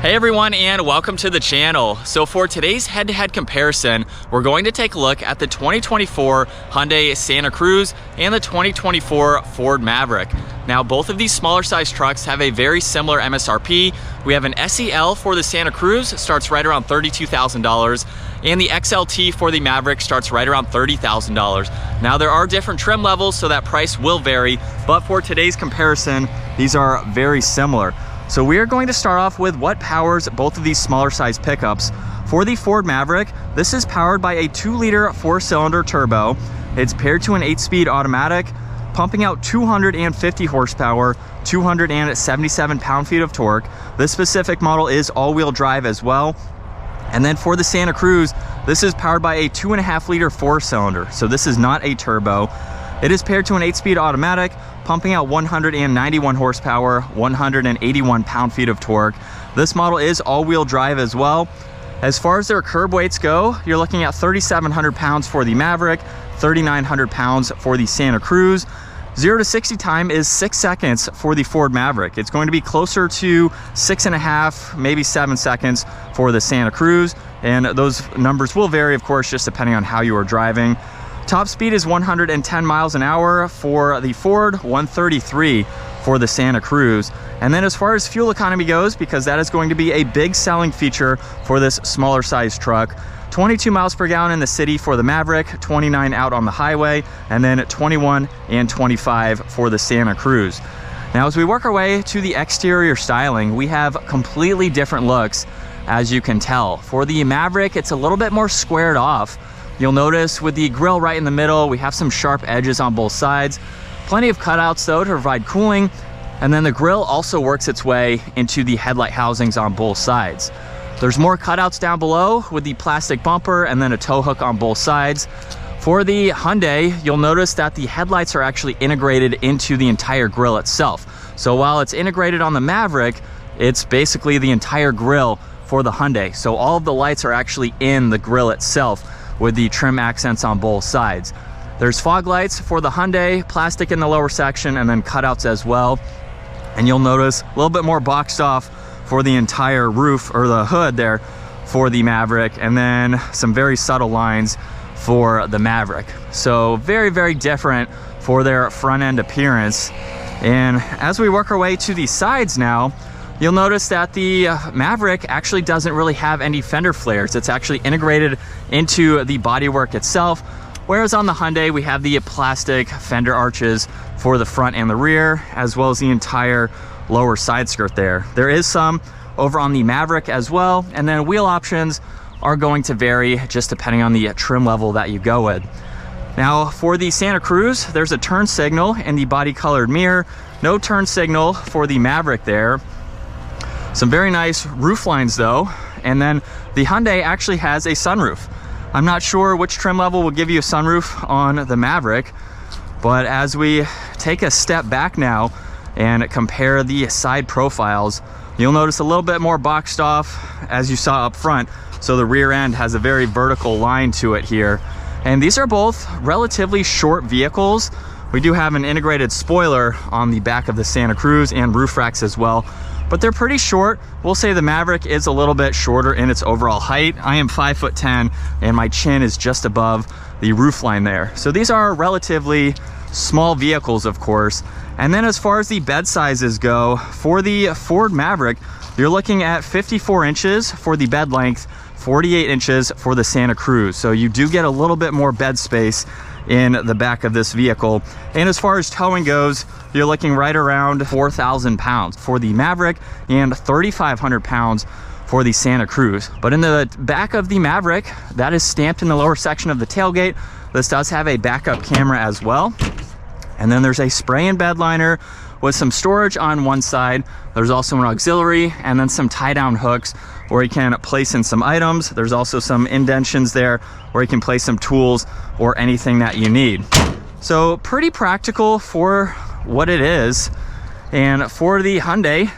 Hey everyone, and welcome to the channel. So for today's head-to-head comparison, we're going to take a look at the 2024 Hyundai Santa Cruz and the 2024 Ford Maverick. Now, both of these smaller size trucks have a very similar MSRP. We have an SEL for the Santa Cruz, starts right around $32,000, and the XLT for the Maverick starts right around $30,000. Now, there are different trim levels, so that price will vary, but for today's comparison, these are very similar. So we are going to start off with what powers both of these smaller size pickups. For the Ford Maverick, this is powered by a 2-liter 4-cylinder turbo. It's paired to an 8-speed automatic, pumping out 250 horsepower, 277 pound-feet of torque. This specific model is all-wheel drive as well. And then for the Santa Cruz, this is powered by a 2.5-liter 4-cylinder. So this is not a turbo. It is paired to an 8-speed automatic, pumping out 191 horsepower, 181 pound-feet of torque. This model is all-wheel drive as well. As far as their curb weights go, you're looking at 3,700 pounds for the Maverick, 3,900 pounds for the Santa Cruz. 0 to 60 time is 6 seconds for the Ford Maverick. It's going to be closer to 6.5, maybe 7 seconds for the Santa Cruz. And those numbers will vary, of course, just depending on how you are driving. Top speed is 110 miles an hour for the Ford, 133 for the Santa Cruz. And then as far as fuel economy goes, because that is going to be a big selling feature for this smaller size truck, 22 miles per gallon in the city for the Maverick, 29 out on the highway, and then 21 and 25 for the Santa Cruz. Now, as we work our way to the exterior styling, we have completely different looks, as you can tell. For the Maverick, it's a little bit more squared off. You'll notice with the grille right in the middle, we have some sharp edges on both sides. Plenty of cutouts though to provide cooling. And then the grille also works its way into the headlight housings on both sides. There's more cutouts down below with the plastic bumper and then a tow hook on both sides. For the Hyundai, you'll notice that the headlights are actually integrated into the entire grille itself. So while it's integrated on the Maverick, it's basically the entire grille for the Hyundai. So all of the lights are actually in the grille itself, with the trim accents on both sides. There's fog lights for the Hyundai, plastic in the lower section, and then cutouts as well. And you'll notice a little bit more boxed off for the entire roof or the hood there for the Maverick, and then some very subtle lines for the Maverick. So very, very different for their front end appearance. And as we work our way to the sides now, you'll notice that the Maverick actually doesn't really have any fender flares. It's actually integrated into the bodywork itself, whereas on the Hyundai we have the plastic fender arches for the front and the rear, as well as the entire lower side skirt there. There is some over on the Maverick as well, and then wheel options are going to vary just depending on the trim level that you go with. Now, for the Santa Cruz, there's a turn signal in the body colored mirror. No turn signal for the Maverick there. Some very nice roof lines though, and then the Hyundai actually has a sunroof. I'm not sure which trim level will give you a sunroof on the Maverick, but as we take a step back now and compare the side profiles, you'll notice a little bit more boxed off as you saw up front. So the rear end has a very vertical line to it here. And these are both relatively short vehicles. We do have an integrated spoiler on the back of the Santa Cruz and roof racks as well, but they're pretty short. We'll say the Maverick is a little bit shorter in its overall height. I am 5'10", and my chin is just above the roof line there. So these are relatively small vehicles, of course. And then as far as the bed sizes go, for the Ford Maverick, you're looking at 54 inches for the bed length, 48 inches for the Santa Cruz. So you do get a little bit more bed space in the back of this vehicle. And as far as towing goes, you're looking right around 4,000 pounds for the Maverick and 3,500 pounds for the Santa Cruz. But in the back of the Maverick, that is stamped in the lower section of the tailgate. This does have a backup camera as well. And then there's a spray and bed liner with some storage on one side. There's also an auxiliary and then some tie down hooks where you can place in some items. There's also some indentions there where you can place some tools or anything that you need. So pretty practical for what it is. And for the Hyundai,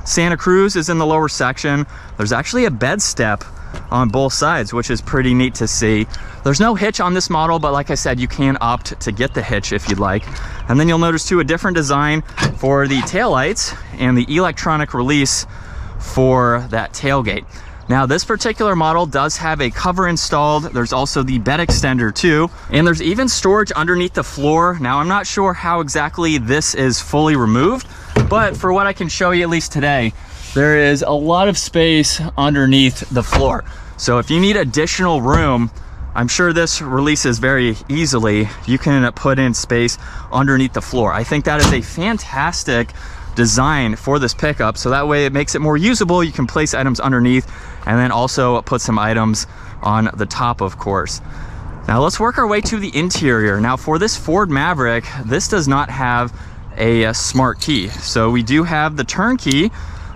Santa Cruz is in the lower section. There's actually a bed step on both sides, which is pretty neat to see. There's no hitch on this model, but like I said, you can opt to get the hitch if you'd like. And then you'll notice too a different design for the taillights and the electronic release for that tailgate. Now this particular model does have a cover installed. There's also the bed extender too, and there's even storage underneath the floor. Now I'm not sure how exactly this is fully removed, but for what I can show you at least today, there is a lot of space underneath the floor. So if you need additional room, I'm sure this releases very easily. You can put in space underneath the floor. I think that is a fantastic design for this pickup, so that way it makes it more usable. You can place items underneath and then also put some items on the top, of course. Now let's work our way to the interior. Now for this Ford Maverick, this does not have a smart key. So we do have the turn key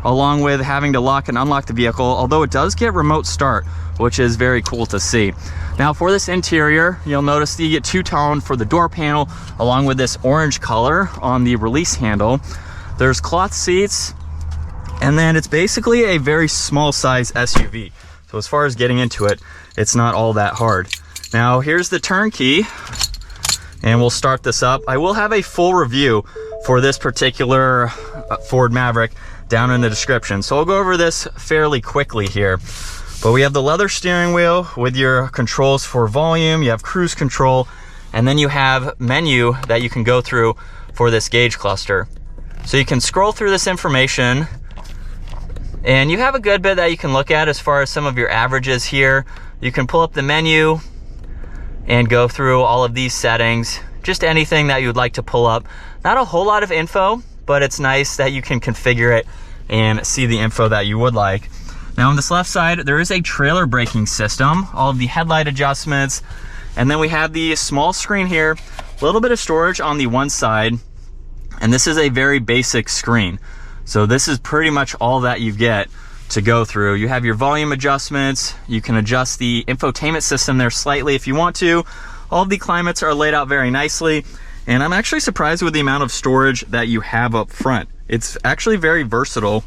along with having to lock and unlock the vehicle, although it does get remote start, which is very cool to see. Now for this interior, you'll notice the two-tone for the door panel along with this orange color on the release handle. There's cloth seats, and then it's basically a very small size SUV. So as far as getting into it, it's not all that hard. Now here's the turn key, and we'll start this up. I will have a full review for this particular Ford Maverick down in the description, so I'll go over this fairly quickly here. But we have the leather steering wheel with your controls for volume, you have cruise control, and then you have menu that you can go through for this gauge cluster. So you can scroll through this information, and you have a good bit that you can look at as far as some of your averages here. You can pull up the menu and go through all of these settings, just anything that you would like to pull up. Not a whole lot of info, but it's nice that you can configure it and see the info that you would like. Now on this left side, there is a trailer braking system, all of the headlight adjustments, and then we have the small screen here, a little bit of storage on the one side, and this is a very basic screen. So this is pretty much all that you get to go through. You have your volume adjustments, you can adjust the infotainment system there slightly if you want to. All of the climates are laid out very nicely, and I'm actually surprised with the amount of storage that you have up front. It's actually very versatile.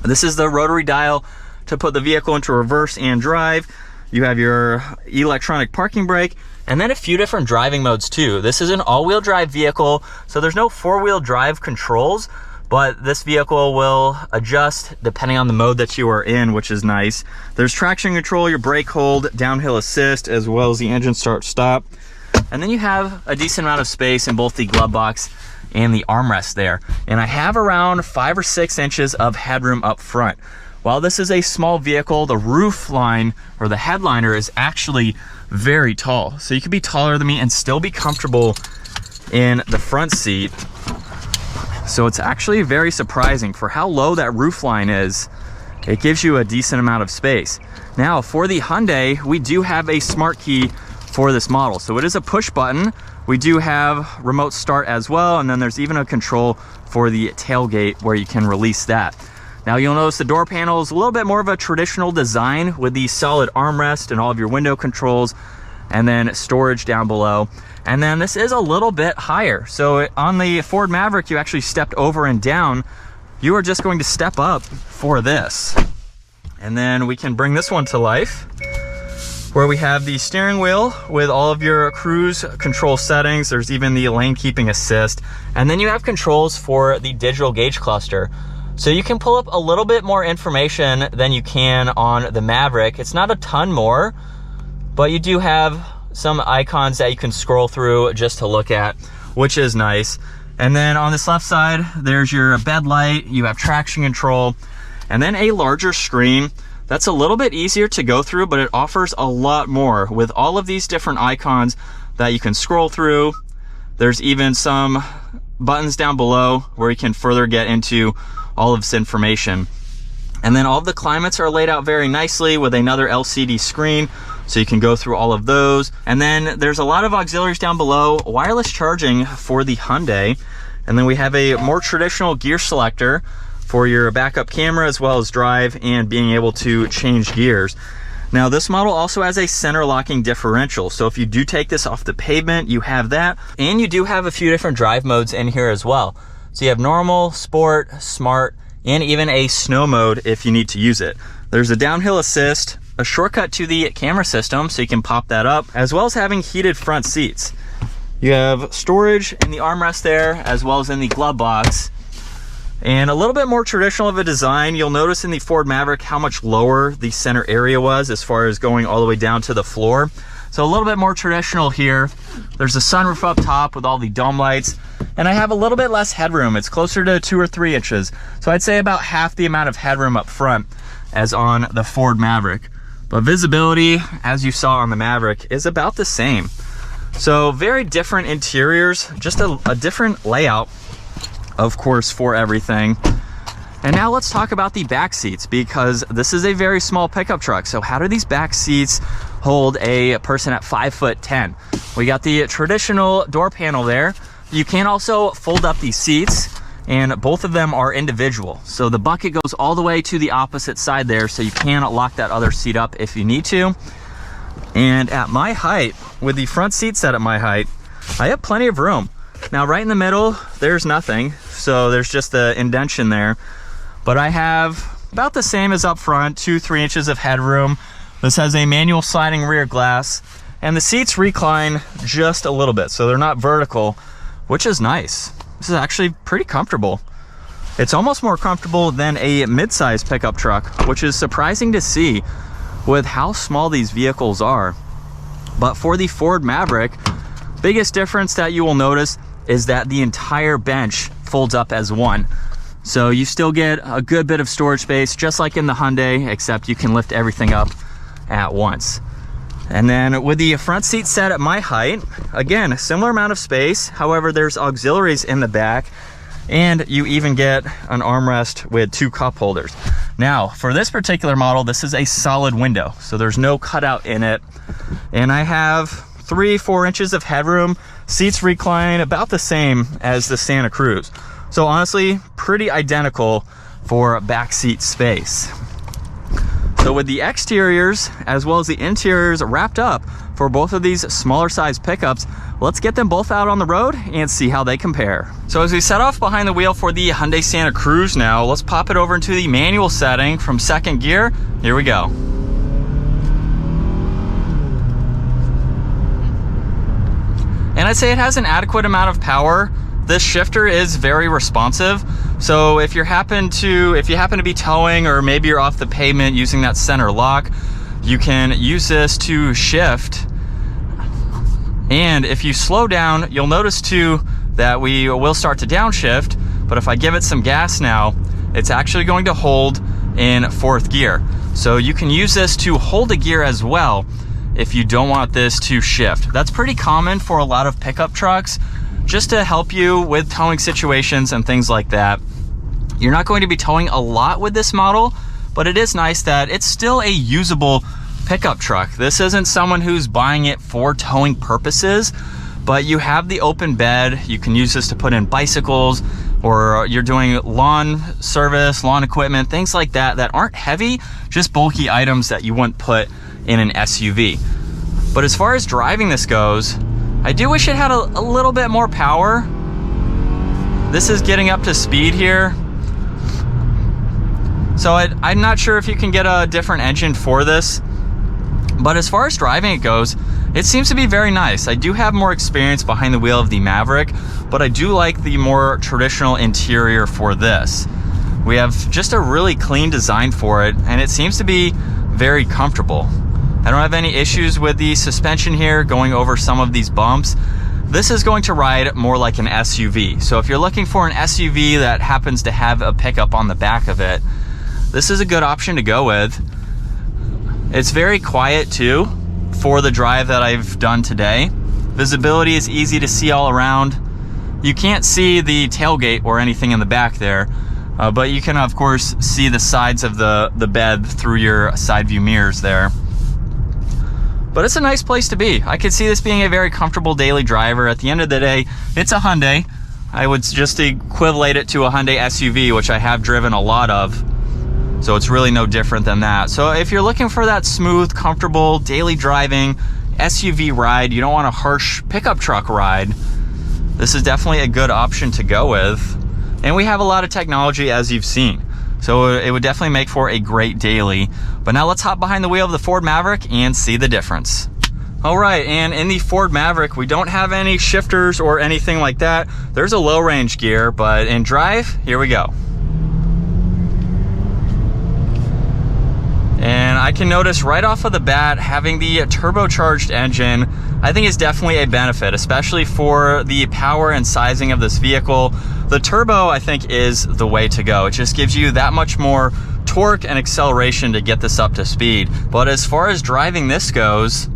This is the rotary dial to put the vehicle into reverse and drive. You have your electronic parking brake, and then a few different driving modes too. This is an all-wheel drive vehicle, so there's no four-wheel drive controls, but this vehicle will adjust depending on the mode that you are in, which is nice. There's traction control, your brake hold, downhill assist, as well as the engine start stop. And then you have a decent amount of space in both the glove box and the armrest there. And I have around 5 or 6 inches of headroom up front. While this is a small vehicle, the roof line or the headliner is actually very tall. So you could be taller than me and still be comfortable in the front seat. So it's actually very surprising for how low that roof line is. It gives you a decent amount of space. Now for the Hyundai, we do have a smart key for this model. So it is a push button. We do have remote start as well, and then there's even a control for the tailgate where you can release that. Now you'll notice the door panel is a little bit more of a traditional design with the solid armrest and all of your window controls, and then storage down below. And then this is a little bit higher. So on the Ford Maverick, you actually stepped over and down. You are just going to step up for this. And then we can bring this one to life, where we have the steering wheel with all of your cruise control settings. There's even the lane keeping assist. And then you have controls for the digital gauge cluster. So you can pull up a little bit more information than you can on the Maverick. It's not a ton more, but you do have some icons that you can scroll through just to look at, which is nice. And then on this left side, there's your bed light, you have traction control, and then a larger screen. That's a little bit easier to go through, but it offers a lot more with all of these different icons that you can scroll through. There's even some buttons down below where you can further get into all of this information. And then all of the climates are laid out very nicely with another LCD screen, so you can go through all of those. And then there's a lot of auxiliaries down below, wireless charging for the Hyundai. And then we have a more traditional gear selector for your backup camera as well as drive and being able to change gears. Now this model also has a center locking differential, so if you do take this off the pavement, you have that. And you do have a few different drive modes in here as well. So you have normal, sport, smart, and even a snow mode if you need to use it. There's a downhill assist, a shortcut to the camera system so you can pop that up, as well as having heated front seats. You have storage in the armrest there as well as in the glove box. And a little bit more traditional of a design. You'll notice in the Ford Maverick how much lower the center area was as far as going all the way down to the floor. So a little bit more traditional here. There's a sunroof up top with all the dome lights, and I have a little bit less headroom. It's closer to 2 or 3 inches. So I'd say about half the amount of headroom up front as on the Ford Maverick. But visibility, as you saw on the Maverick, is about the same. So very different interiors, just a different layout, of course, for everything. And now let's talk about the back seats, because this is a very small pickup truck. So how do these back seats hold a person at 5'10"? We got the traditional door panel there. You can also fold up these seats, and both of them are individual. So the bucket goes all the way to the opposite side there, so you can lock that other seat up if you need to. And at my height, with the front seat set at my height, I have plenty of room. Now right in the middle, there's nothing. So there's just the indentation there. But I have about the same as up front, 2-3 inches of headroom. This has a manual sliding rear glass, and the seats recline just a little bit, so they're not vertical, which is nice. This is actually pretty comfortable. It's almost more comfortable than a mid-size pickup truck, which is surprising to see with how small these vehicles are. But for the Ford Maverick, biggest difference that you will notice is that the entire bench folds up as one. So you still get a good bit of storage space, just like in the Hyundai, except you can lift everything up at once. And then with the front seat set at my height, again, a similar amount of space. However, there's auxiliaries in the back, and you even get an armrest with 2 cup holders. Now, for this particular model, this is a solid window, so there's no cutout in it. And I have 3-4 inches of headroom. Seats recline about the same as the Santa Cruz. So honestly, pretty identical for back seat space. So with the exteriors as well as the interiors wrapped up for both of these smaller size pickups, let's get them both out on the road and see how they compare. So as we set off behind the wheel for the Hyundai Santa Cruz now, let's pop it over into the manual setting from second gear. Here we go. And I'd say it has an adequate amount of power. This shifter is very responsive. So if you happen to be towing, or maybe you're off the pavement using that center lock, you can use this to shift. And if you slow down, you'll notice too that we will start to downshift, but if I give it some gas now, it's actually going to hold in 4th gear. So you can use this to hold a gear as well if you don't want this to shift. That's pretty common for a lot of pickup trucks, just to help you with towing situations and things like that. You're not going to be towing a lot with this model, but it is nice that it's still a usable pickup truck. This isn't someone who's buying it for towing purposes, but you have the open bed. You can use this to put in bicycles, or you're doing lawn service, lawn equipment, things like that that aren't heavy, just bulky items that you wouldn't put in an SUV. But as far as driving this goes, I do wish it had a little bit more power. This is getting up to speed here. So I'm not sure if you can get a different engine for this. But as far as driving it goes, it seems to be very nice. I do have more experience behind the wheel of the Maverick, but I do like the more traditional interior for this. We have just a really clean design for it, and it seems to be very comfortable. I don't have any issues with the suspension here going over some of these bumps. This is going to ride more like an SUV. So if you're looking for an SUV that happens to have a pickup on the back of it, this is a good option to go with. It's very quiet too for the drive that I've done today. Visibility is easy to see all around. You can't see the tailgate or anything in the back there, but you can of course see the sides of the bed through your side view mirrors there. But it's a nice place to be. I could see this being a very comfortable daily driver. At the end of the day, it's a Hyundai. I would just equivalent it to a Hyundai SUV, which I have driven a lot of. So it's really no different than that. So if you're looking for that smooth, comfortable, daily driving SUV ride, you don't want a harsh pickup truck ride, this is definitely a good option to go with. And we have a lot of technology, as you've seen. So it would definitely make for a great daily. But now let's hop behind the wheel of the Ford Maverick and see the difference. All right, and in the Ford Maverick, we don't have any shifters or anything like that. There's a low range gear, but in drive, here we go. I can notice right off of the bat, having the turbocharged engine, I think is definitely a benefit, especially for the power and sizing of this vehicle. The turbo, I think, is the way to go. It just gives you that much more torque and acceleration to get this up to speed. But as far as driving this goes,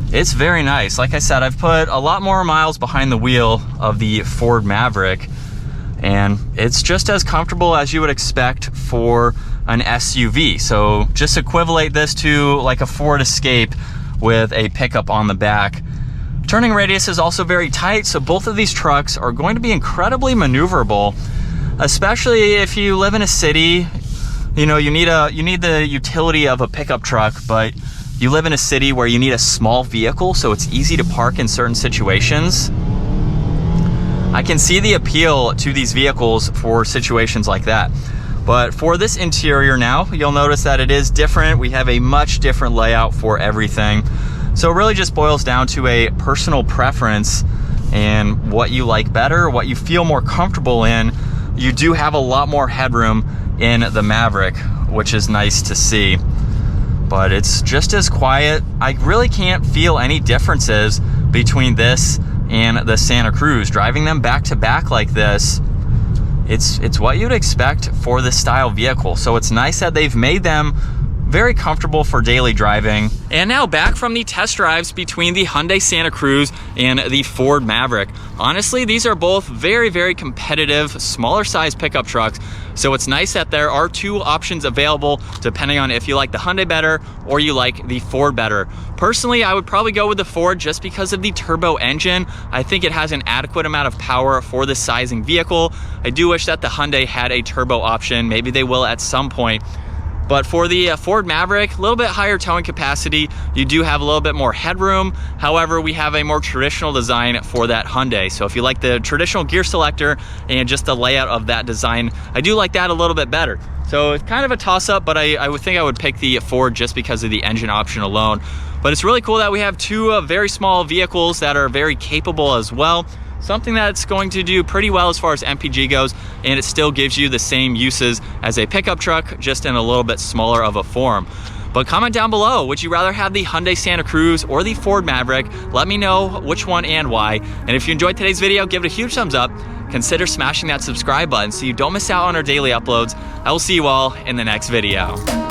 it's very nice. Like I said, I've put a lot more miles behind the wheel of the Ford Maverick, and it's just as comfortable as you would expect for an SUV. So just equivalent this to like a Ford Escape with a pickup on the back. Turning radius is also very tight, so both of these trucks are going to be incredibly maneuverable, especially if you live in a city. You know, you need the utility of a pickup truck, but you live in a city where you need a small vehicle, so it's easy to park in certain situations. I can see the appeal to these vehicles for situations like that. But for this interior now, you'll notice that it is different. We have a much different layout for everything. So it really just boils down to a personal preference and what you like better, what you feel more comfortable in. You do have a lot more headroom in the Maverick, which is nice to see. But it's just as quiet. I really can't feel any differences between this and the Santa Cruz. Driving them back to back like this, it's what you'd expect for this style vehicle. So it's nice that they've made them very comfortable for daily driving. And now back from the test drives between the Hyundai Santa Cruz and the Ford Maverick. Honestly, these are both very, very competitive, smaller size pickup trucks. So it's nice that there are two options available depending on if you like the Hyundai better or you like the Ford better. Personally, I would probably go with the Ford just because of the turbo engine. I think it has an adequate amount of power for this sizing vehicle. I do wish that the Hyundai had a turbo option. Maybe they will at some point. But for the Ford Maverick, a little bit higher towing capacity. You do have a little bit more headroom. However, we have a more traditional design for that Hyundai. So if you like the traditional gear selector and just the layout of that design, I do like that a little bit better. So it's kind of a toss-up, but I would think I would pick the Ford just because of the engine option alone. But it's really cool that we have two very small vehicles that are very capable as well. Something that's going to do pretty well as far as MPG goes, and it still gives you the same uses as a pickup truck, just in a little bit smaller of a form. But comment down below, would you rather have the Hyundai Santa Cruz or the Ford Maverick? Let me know which one and why. And if you enjoyed today's video, give it a huge thumbs up. Consider smashing that subscribe button so you don't miss out on our daily uploads. I will see you all in the next video.